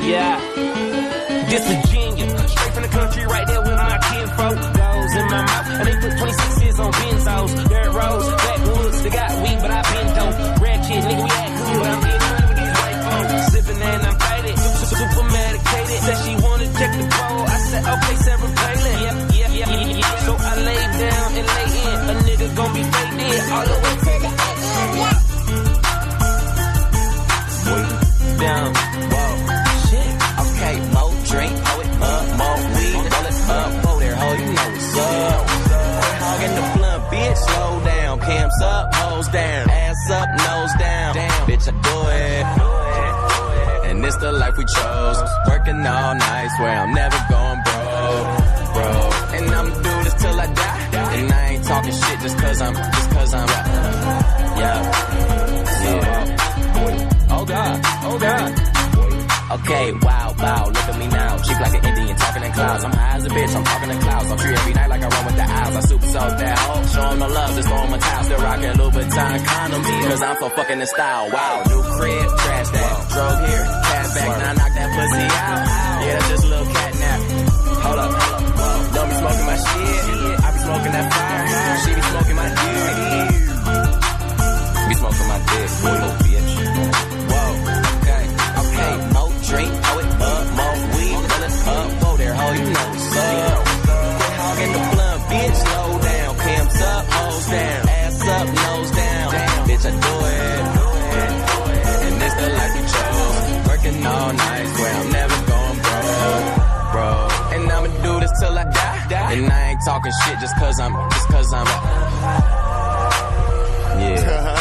Yeah, this Virginia, straight from the country, right there with my kinfolk. Goes in my mouth, and they put 26s on benzos. Dirt roads, backwoods, they got weed, but I been dope. Ratchet, nigga, we act good, but I'm getting money with these white folks. Sipping and I'm faded, super medicated. Said she wanna check the pole, I said, okay, Sarah Palin. Yeah. So I lay down and lay in, a nigga gon' be faded all the way to the end. Down, whoa, shit. Okay, more drink, hold it up, more weed, roll it up, whoa there, ho, you know what's up. Quit hogging the blunt, bitch, slow down. Cams up, hoes down, ass up, nose down. Damn, bitch, I do it. And it's the life we chose. Working all night, swear I'm never going bro. And I'ma do this till I die. And I ain't talking shit just cause I'm yeah. Oh God. Okay, wow, look at me now. Cheap like an Indian, talking in clouds. I'm high as a bitch, I'm talking in clouds. I'm free every night like I run with the owls. I super soak that hoe, show 'em no love, just throw 'em a towel. Still rocking Louboutin condoms, cause I'm so fucking in style. Wow, new crib, trash that. Drove here, cash back, now I knock that pussy out. Yeah, that's just a little cat nap. Hold up, don't be smoking my shit. I be smoking that fire, she be smoking my dick. Be smoking my dick, little bitch. Okay, more drink, hold it up, more weed, roll it up, go there, ho, you know what's up. Quit hogging the blunt, bitch, slow down. Cams up, hoes down, ass up, nose down. Bitch, I do it. And it's the life we chose. Working all night, swear I'm never going bro. And I'ma do this till I die. And I ain't talking shit just cause I'm yeah.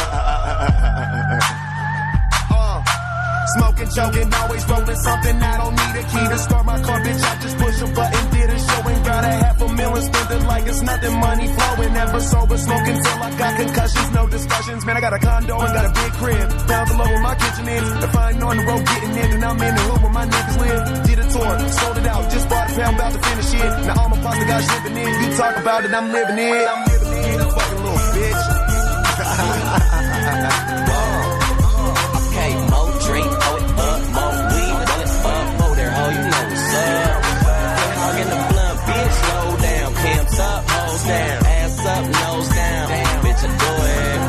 Smoking, joking, always rolling something. I don't need a key to start my car, bitch. I just push a button, did a show and got $500,000 spent it like it's nothing. Money flowing, never sober, smoking till I got concussions. No discussions, man. I got a condo and got a big crib down below where my kitchen is. If I ain't on the road getting in, and I'm in the hood where my niggas live. Did a tour, sold it out, just bought a pound, about to finish it. Now all my pasta guys living in. You talk about it, I'm living it. Fucking little bitch. Okay, more drink, hold it up, more weed, roll it up, go there, ho, you know what's up. Quit hogging the blunt, bitch, slow down. Cams up, hoes down, ass up, nose down. Bitch, I do it.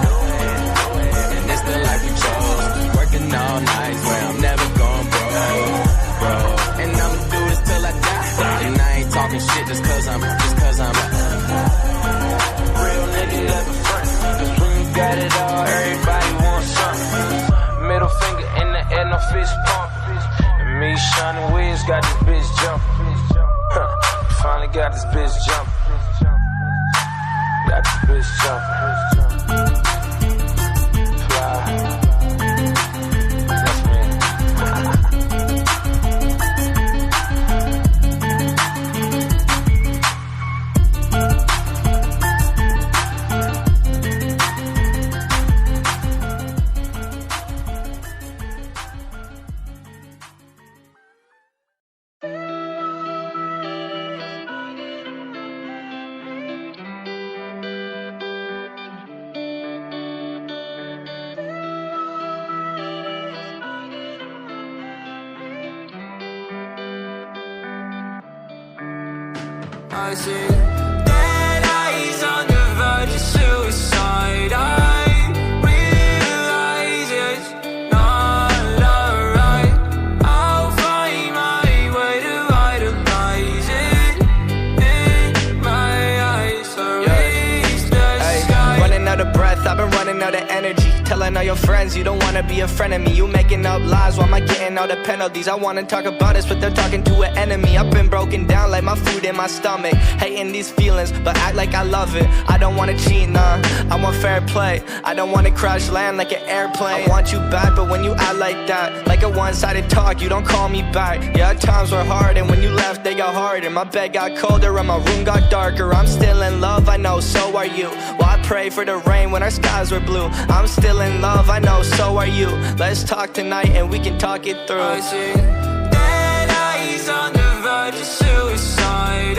And it's the life we chose. Working all night, swear I'm never going bro. And I'ma do this till I die. And I ain't talking shit just cause I'm real nigga never front. Cause when you got it all, everybody wants something. Middle finger in the air, no fist pump. And me, Sean and Wiz got this bitch jumping. Finally got this bitch jumping. Got this bitch jumping. Fly. That's me. I see dead eyes on the verge of suicide. I realize it's not alright. I'll find my way to vitalize it in my eyes. So reach the sky. Running out of breath, I've been running out of energy. Telling all your friends you don't wanna be a friend of me. You making up lies, why am I getting all the penalties? I wanna talk about this, but they're talking to an enemy. I've been broken down like my food in my stomach. Hating these feelings, but act like I love it. I don't wanna cheat, nah, I want fair play. I don't wanna crash land like an airplane. I want you back, but when you act like that, like a one-sided talk, you don't call me back. Yeah, times were hard, and when you left, they got harder. My bed got colder, and my room got darker. I'm still in love, I know, so are you. Well, I pray for the rain when our skies were blue. I'm still in love, I know, so are you. Let's talk tonight and we can talk it through. I see dead eyes on the verge of suicide.